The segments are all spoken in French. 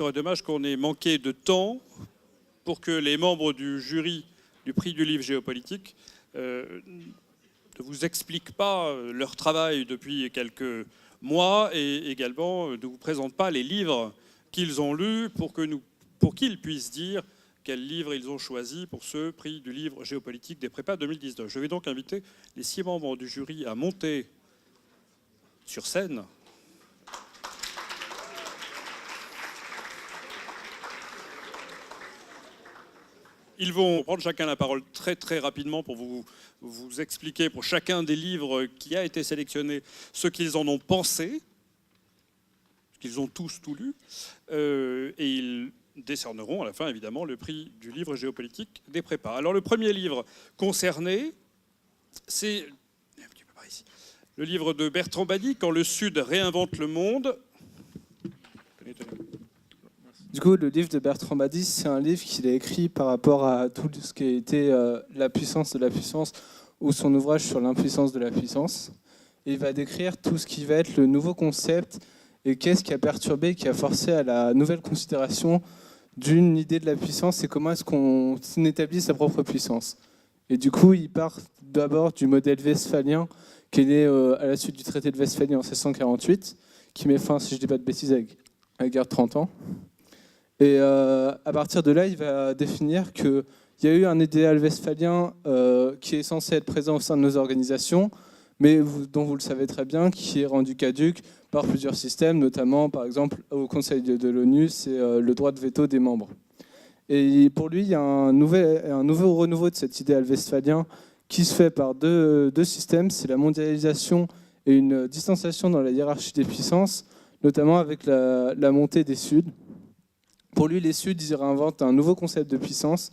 serait dommage qu'on ait manqué de temps pour que les membres du jury du prix du livre géopolitique ne vous expliquent pas leur travail depuis quelques mois et également ne vous présentent pas les livres qu'ils ont lus pour qu'ils puissent dire quels livres ils ont choisi pour ce prix du livre géopolitique des prépas 2019. Je vais donc inviter les 6 membres du jury à monter sur scène. Ils vont prendre chacun la parole très très rapidement pour vous expliquer pour chacun des livres qui a été sélectionné ce qu'ils en ont pensé, qu'ils ont tous tout lu, et ils décerneront à la fin évidemment le prix du livre géopolitique des prépas. Alors le premier livre concerné, c'est le livre de Bertrand Badi, Quand le Sud réinvente le monde. Du coup, le livre de Bertrand Badi, c'est un livre qu'il a écrit par rapport à tout ce qui a été la puissance de la puissance ou son ouvrage sur l'impuissance de la puissance. Et il va décrire tout ce qui va être le nouveau concept et qu'est-ce qui a perturbé, qui a forcé à la nouvelle considération d'une idée de la puissance et comment est-ce qu'on établit sa propre puissance. Et du coup, il part d'abord du modèle westphalien qui est né à la suite du traité de Westphalie en 1648, qui met fin, si je ne dis pas de bêtises, à la guerre de 30 ans. Et à partir de là, il va définir qu'il y a eu un idéal westphalien qui est censé être présent au sein de nos organisations, mais dont vous le savez très bien, qui est rendu caduque par plusieurs systèmes, notamment, par exemple, au Conseil de l'ONU, c'est le droit de veto des membres. Et pour lui, il y a un nouveau renouveau de cet idéal westphalien qui se fait par deux systèmes, c'est la mondialisation et une distanciation dans la hiérarchie des puissances, notamment avec la montée des Suds. Pour lui, les Suds, ils réinventent un nouveau concept de puissance.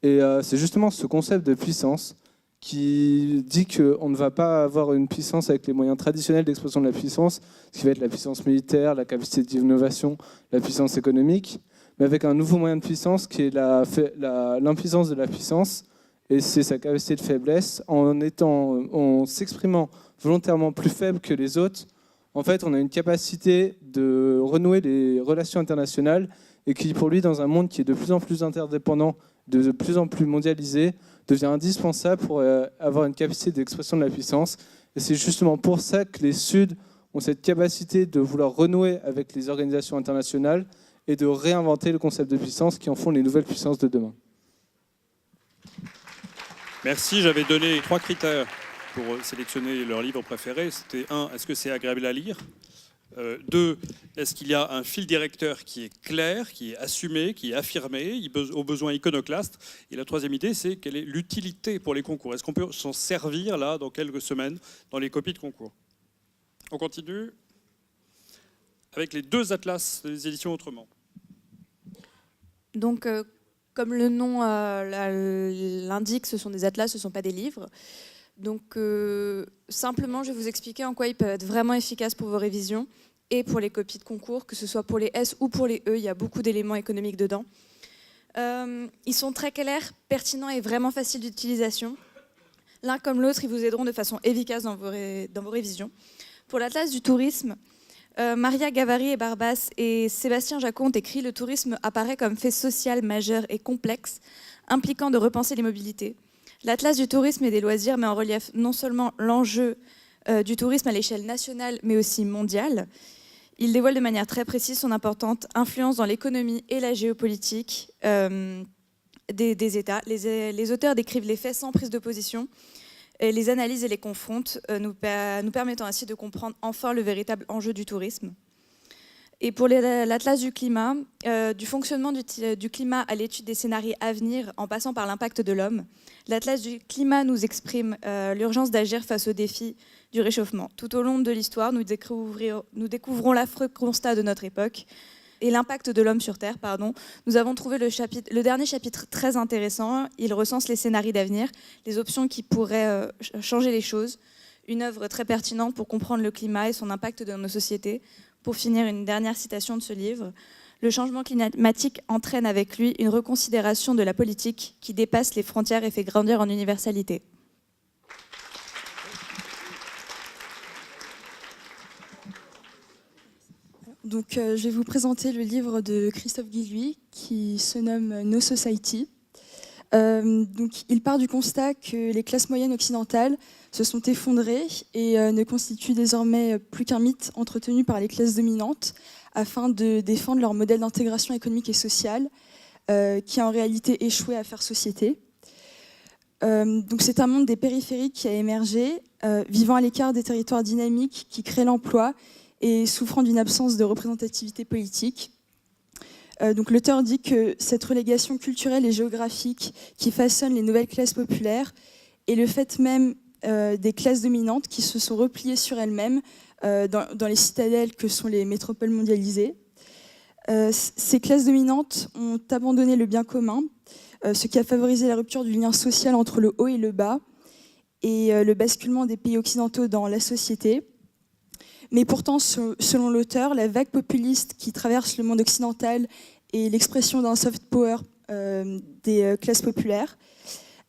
Et c'est justement ce concept de puissance qui dit qu'on ne va pas avoir une puissance avec les moyens traditionnels d'expression de la puissance, ce qui va être la puissance militaire, la capacité d'innovation, la puissance économique, mais avec un nouveau moyen de puissance qui est l'impuissance de la puissance, et c'est sa capacité de faiblesse. En s'exprimant volontairement plus faible que les autres, en fait, on a une capacité de renouer les relations internationales et qui, pour lui, dans un monde qui est de plus en plus interdépendant, de plus en plus mondialisé, devient indispensable pour avoir une capacité d'expression de la puissance. Et c'est justement pour ça que les Suds ont cette capacité de vouloir renouer avec les organisations internationales et de réinventer le concept de puissance qui en font les nouvelles puissances de demain. Merci, j'avais donné 3 critères pour sélectionner leur livre préféré. C'était 1, est-ce que c'est agréable à lire ? 2, est-ce qu'il y a un fil directeur qui est clair, qui est assumé, qui est affirmé, au besoin iconoclaste ? Et la 3e idée, c'est quelle est l'utilité pour les concours ? Est-ce qu'on peut s'en servir là dans quelques semaines dans les copies de concours ? On continue avec les 2 atlas des éditions Autrement. Donc, comme le nom l'indique, ce sont des atlas, ce ne sont pas des livres. Donc, simplement, je vais vous expliquer en quoi ils peuvent être vraiment efficaces pour vos révisions et pour les copies de concours, que ce soit pour les S ou pour les E, il y a beaucoup d'éléments économiques dedans. Ils sont très clairs, pertinents et vraiment faciles d'utilisation. L'un comme l'autre, ils vous aideront de façon efficace dans vos révisions. Pour l'Atlas du tourisme, Maria Gavari et Barbas et Sébastien Jacot ont écrit « Le tourisme apparaît comme fait social majeur et complexe, impliquant de repenser les mobilités. L'Atlas du tourisme et des loisirs met en relief non seulement l'enjeu du tourisme à l'échelle nationale, mais aussi mondiale. Il dévoile de manière très précise son importante influence dans l'économie et la géopolitique des États. Les auteurs décrivent les faits sans prise de position, et les analysent et les confrontent, nous permettant ainsi de comprendre enfin le véritable enjeu du tourisme. Et pour l'Atlas du climat, du fonctionnement du climat à l'étude des scénarios à venir, en passant par l'impact de l'homme, l'Atlas du climat nous exprime l'urgence d'agir face aux défis du réchauffement. Tout au long de l'histoire, nous découvrons l'affreux constat de notre époque et l'impact de l'homme sur Terre. Nous avons trouvé le dernier chapitre très intéressant. Il recense les scénarios d'avenir, les options qui pourraient changer les choses. Une œuvre très pertinente pour comprendre le climat et son impact dans nos sociétés. Pour finir, une dernière citation de ce livre. Le changement climatique entraîne avec lui une reconsidération de la politique qui dépasse les frontières et fait grandir en universalité. Donc, je vais vous présenter le livre de Christophe Guilluy qui se nomme No Society. Donc, il part du constat que les classes moyennes occidentales se sont effondrées et ne constituent désormais plus qu'un mythe entretenu par les classes dominantes afin de défendre leur modèle d'intégration économique et sociale qui a en réalité échoué à faire société. Donc, c'est un monde des périphériques qui a émergé, vivant à l'écart des territoires dynamiques qui créent l'emploi et souffrant d'une absence de représentativité politique. Donc l'auteur dit que cette relégation culturelle et géographique qui façonne les nouvelles classes populaires est le fait même des classes dominantes qui se sont repliées sur elles-mêmes dans les citadelles que sont les métropoles mondialisées. Ces classes dominantes ont abandonné le bien commun, ce qui a favorisé la rupture du lien social entre le haut et le bas et le basculement des pays occidentaux dans la société. Mais pourtant, selon l'auteur, la vague populiste qui traverse le monde occidental est l'expression d'un soft power des classes populaires.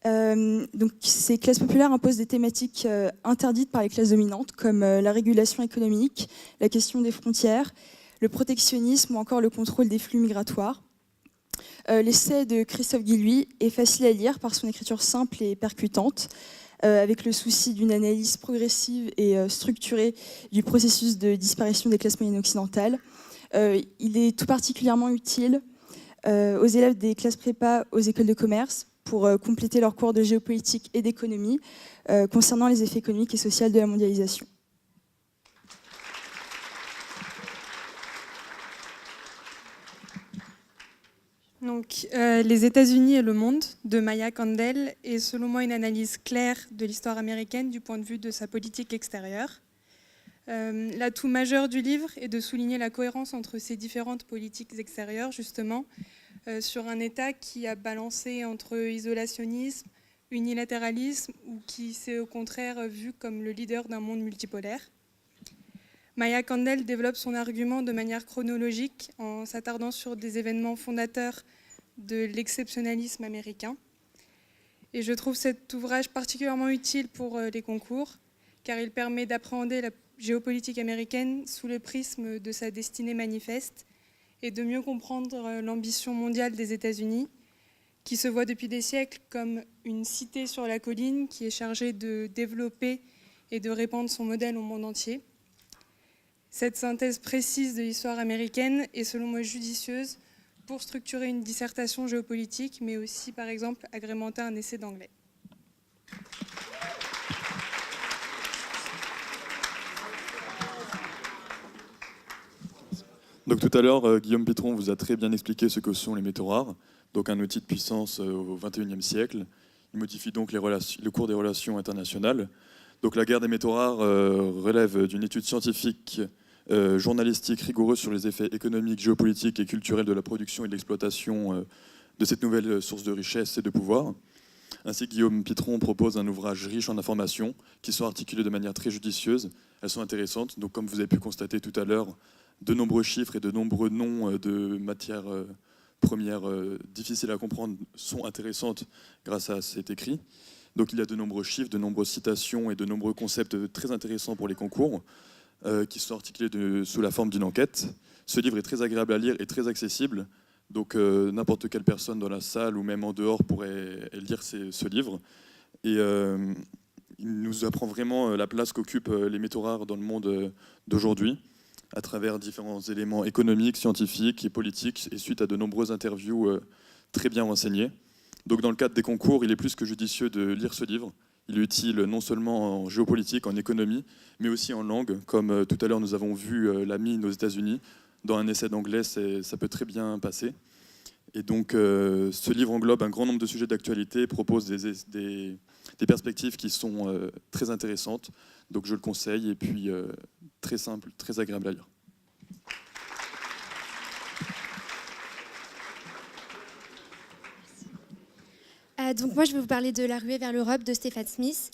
Donc, ces classes populaires imposent des thématiques interdites par les classes dominantes, comme la régulation économique, la question des frontières, le protectionnisme ou encore le contrôle des flux migratoires. L'essai de Christophe Guilluy est facile à lire par son écriture simple et percutante, avec le souci d'une analyse progressive et structurée du processus de disparition des classes moyennes occidentales. Il est tout particulièrement utile aux élèves des classes prépa aux écoles de commerce pour compléter leurs cours de géopolitique et d'économie concernant les effets économiques et sociaux de la mondialisation. Donc, les États-Unis et le monde de Maya Candel est selon moi une analyse claire de l'histoire américaine du point de vue de sa politique extérieure. L'atout majeur du livre est de souligner la cohérence entre ces différentes politiques extérieures, justement, sur un État qui a balancé entre isolationnisme, unilatéralisme ou qui s'est au contraire vu comme le leader d'un monde multipolaire. Maya Candel développe son argument de manière chronologique en s'attardant sur des événements fondateurs de l'exceptionnalisme américain. Et je trouve cet ouvrage particulièrement utile pour les concours, car il permet d'appréhender la géopolitique américaine sous le prisme de sa destinée manifeste et de mieux comprendre l'ambition mondiale des États-Unis, qui se voit depuis des siècles comme une cité sur la colline qui est chargée de développer et de répandre son modèle au monde entier. Cette synthèse précise de l'histoire américaine est selon moi judicieuse pour structurer une dissertation géopolitique, mais aussi, par exemple, agrémenter un essai d'anglais. Donc tout à l'heure, Guillaume Pitron vous a très bien expliqué ce que sont les métaux rares, donc un outil de puissance au XXIe siècle. Il modifie donc le cours des relations internationales. Donc la guerre des métaux rares relève d'une étude scientifique journalistique rigoureuse sur les effets économiques, géopolitiques et culturels de la production et de l'exploitation de cette nouvelle source de richesse et de pouvoir. Ainsi, Guillaume Pitron propose un ouvrage riche en informations qui sont articulées de manière très judicieuse. Elles sont intéressantes. Donc, comme vous avez pu constater tout à l'heure, de nombreux chiffres et de nombreux noms de matières premières difficiles à comprendre sont intéressantes grâce à cet écrit. Donc, il y a de nombreux chiffres, de nombreuses citations et de nombreux concepts très intéressants pour les concours. Qui sont articulés sous la forme d'une enquête. Ce livre est très agréable à lire et très accessible, donc n'importe quelle personne dans la salle ou même en dehors pourrait lire ce livre. Et il nous apprend vraiment la place qu'occupent les métaux rares dans le monde d'aujourd'hui, à travers différents éléments économiques, scientifiques et politiques, et suite à de nombreuses interviews très bien renseignées. Donc dans le cadre des concours, il est plus que judicieux de lire ce livre. Il est utile non seulement en géopolitique, en économie, mais aussi en langue. Comme tout à l'heure, nous avons vu la mine aux États-Unis. Dans un essai d'anglais, ça peut très bien passer. Et donc, ce livre englobe un grand nombre de sujets d'actualité, propose des perspectives qui sont très intéressantes. Donc, je le conseille, et puis très simple, très agréable à lire. Donc moi, je vais vous parler de La ruée vers l'Europe de Stéphane Smith.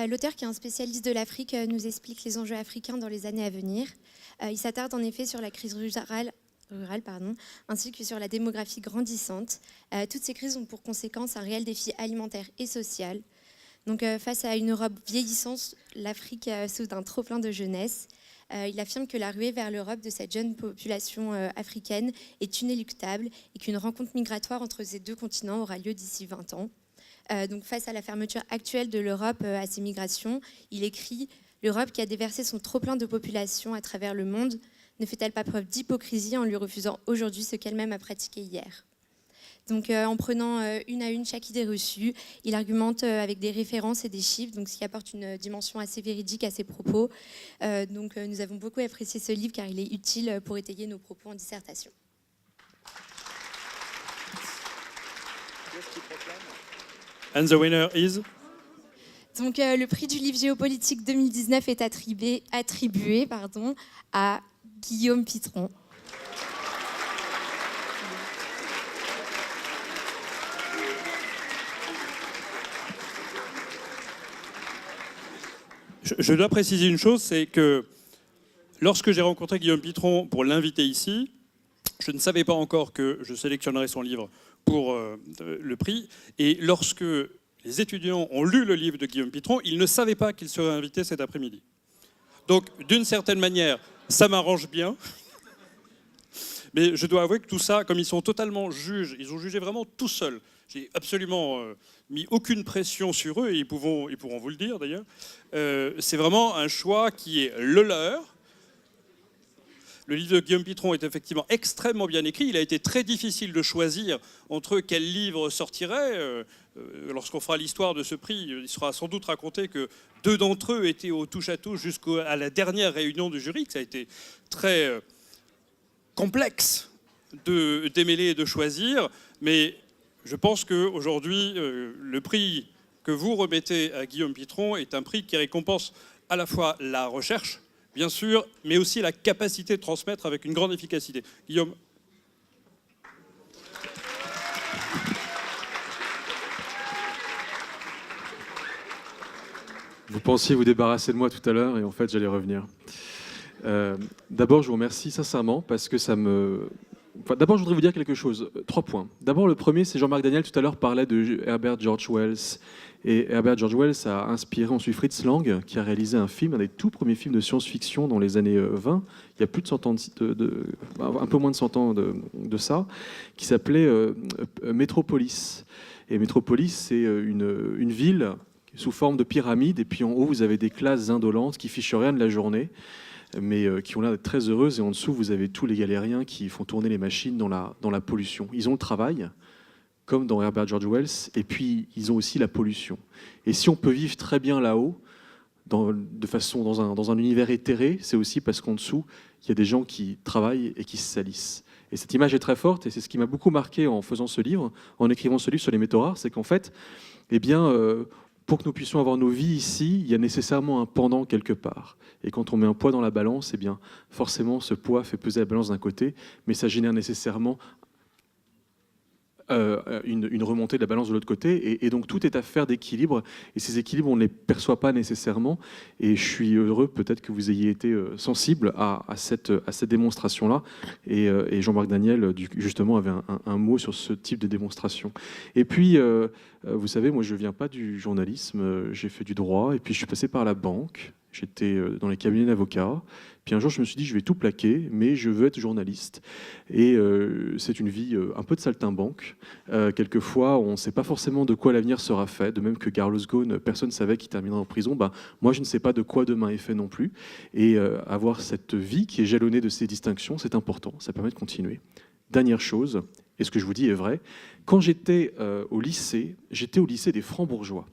L'auteur, qui est un spécialiste de l'Afrique, nous explique les enjeux africains dans les années à venir. Il s'attarde en effet sur la crise rurale, ainsi que sur la démographie grandissante. Toutes ces crises ont pour conséquence un réel défi alimentaire et social. Donc face à une Europe vieillissante, l'Afrique souffre d'un trop-plein de jeunesse. Il affirme que la ruée vers l'Europe de cette jeune population africaine est inéluctable et qu'une rencontre migratoire entre ces deux continents aura lieu d'ici 20 ans. Donc face à la fermeture actuelle de l'Europe à ces migrations, il écrit « L'Europe qui a déversé son trop-plein de population à travers le monde ne fait-elle pas preuve d'hypocrisie en lui refusant aujourd'hui ce qu'elle-même a pratiqué hier ?» Donc, en prenant une à une chaque idée reçue, il argumente avec des références et des chiffres, donc ce qui apporte une dimension assez véridique à ses propos. Nous avons beaucoup apprécié ce livre car il est utile pour étayer nos propos en dissertation. And the winner is? Donc, le prix du livre géopolitique 2019 est attribué à Guillaume Pitron. Je dois préciser une chose, c'est que lorsque j'ai rencontré Guillaume Pitron pour l'inviter ici, je ne savais pas encore que je sélectionnerais son livre pour le prix. Et lorsque les étudiants ont lu le livre de Guillaume Pitron, ils ne savaient pas qu'il serait invité cet après-midi. Donc, d'une certaine manière, ça m'arrange bien. Mais je dois avouer que tout ça, comme ils sont totalement juges, ils ont jugé vraiment tout seuls. J'ai absolument mis aucune pression sur eux, et ils pourront vous le dire d'ailleurs. C'est vraiment un choix qui est le leur. Le livre de Guillaume Pitron est effectivement extrêmement bien écrit. Il a été très difficile de choisir entre quel livre sortirait. Lorsqu'on fera l'histoire de ce prix, il sera sans doute raconté que 2 d'entre eux étaient au touche-à-touche jusqu'à la dernière réunion du jury, que ça a été très complexe de démêler et de choisir. Mais je pense qu'aujourd'hui, le prix que vous remettez à Guillaume Pitron est un prix qui récompense à la fois la recherche, bien sûr, mais aussi la capacité de transmettre avec une grande efficacité. Guillaume. Vous pensiez vous débarrasser de moi tout à l'heure et en fait j'allais revenir. D'abord je vous remercie sincèrement parce que ça me... D'abord je voudrais vous dire quelque chose, 3 points. D'abord le premier, c'est Jean-Marc Daniel tout à l'heure parlait de Herbert George Wells. Et Herbert George Wells a inspiré ensuite Fritz Lang qui a réalisé un film, un des tout premiers films de science-fiction dans les années 20, il y a plus de 100 ans, un peu moins de 100 ans de ça, qui s'appelait Metropolis. Et Metropolis, c'est une ville sous forme de pyramide, et puis en haut vous avez des classes indolentes qui fichent rien de la journée, mais qui ont l'air d'être très heureuses, et en dessous vous avez tous les galériens qui font tourner les machines dans la pollution. Ils ont le travail, comme dans Herbert George Wells, et puis ils ont aussi la pollution. Et si on peut vivre très bien là-haut, dans un univers éthéré, c'est aussi parce qu'en dessous, il y a des gens qui travaillent et qui se salissent. Et cette image est très forte, et c'est ce qui m'a beaucoup marqué en faisant ce livre, en écrivant ce livre sur les métaux rares, c'est qu'en fait, pour que nous puissions avoir nos vies ici, il y a nécessairement un pendant quelque part. Et quand on met un poids dans la balance, forcément, ce poids fait peser la balance d'un côté, mais ça génère nécessairement une remontée de la balance de l'autre côté. Et donc, tout est affaire d'équilibre. Et ces équilibres, on ne les perçoit pas nécessairement. Et je suis heureux, peut-être, que vous ayez été sensible à cette démonstration-là. Et Jean-Marc Daniel, justement, avait un mot sur ce type de démonstration. Et puis, vous savez, moi, je ne viens pas du journalisme. J'ai fait du droit. Et puis, je suis passé par la banque. J'étais dans les cabinets d'avocats. Puis un jour, je me suis dit, je vais tout plaquer, mais je veux être journaliste. Et c'est une vie un peu de saltimbanque. Quelquefois, on ne sait pas forcément de quoi l'avenir sera fait. De même que Carlos Ghosn, personne ne savait qu'il terminerait en prison. Moi, je ne sais pas de quoi demain est fait non plus. Et avoir cette vie qui est jalonnée de ces distinctions, c'est important. Ça permet de continuer. Dernière chose, et ce que je vous dis est vrai, quand j'étais au lycée des Francs-Bourgeois.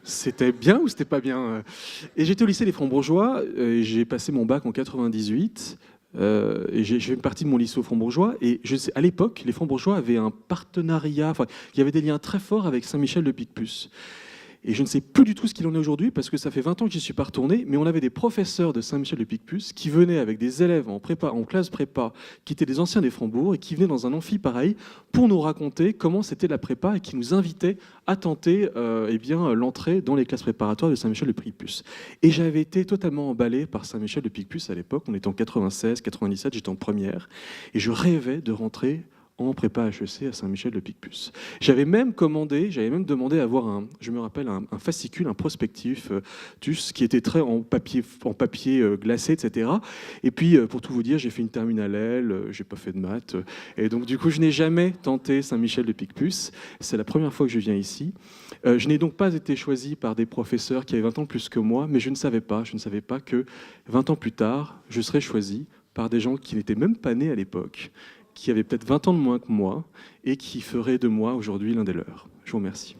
C'était bien ou c'était pas bien? Et j'étais au lycée des Francs-Bourgeois, et j'ai passé mon bac en 98, et j'ai fait partie de mon lycée aux Francs-Bourgeois, et à l'époque, les Francs-Bourgeois avaient un partenariat, il y avait des liens très forts avec Saint-Michel de Picpus. Et je ne sais plus du tout ce qu'il en est aujourd'hui, parce que ça fait 20 ans que j'y suis pas retourné, mais on avait des professeurs de Saint-Michel de Picpus qui venaient avec des élèves en classe prépa, qui étaient des anciens des Francs-Bourg, et qui venaient dans un amphi pareil pour nous raconter comment c'était la prépa, et qui nous invitaient à tenter l'entrée dans les classes préparatoires de Saint-Michel de Picpus. Et j'avais été totalement emballé par Saint-Michel de Picpus à l'époque. On était en 96, 97, j'étais en première, et je rêvais de rentrer en prépa HEC à Saint-Michel-de-Picpus. J'avais même demandé à avoir un fascicule, un prospectif, qui était très en papier glacé, etc. Et puis, pour tout vous dire, j'ai fait une terminale L, j'ai pas fait de maths, et donc du coup, je n'ai jamais tenté Saint-Michel-de-Picpus. C'est la première fois que je viens ici. Je n'ai donc pas été choisi par des professeurs qui avaient 20 ans plus que moi, mais je ne savais pas que 20 ans plus tard, je serais choisi par des gens qui n'étaient même pas nés à l'époque, qui avaient peut-être 20 ans de moins que moi, et qui feraient de moi aujourd'hui l'un des leurs. Je vous remercie.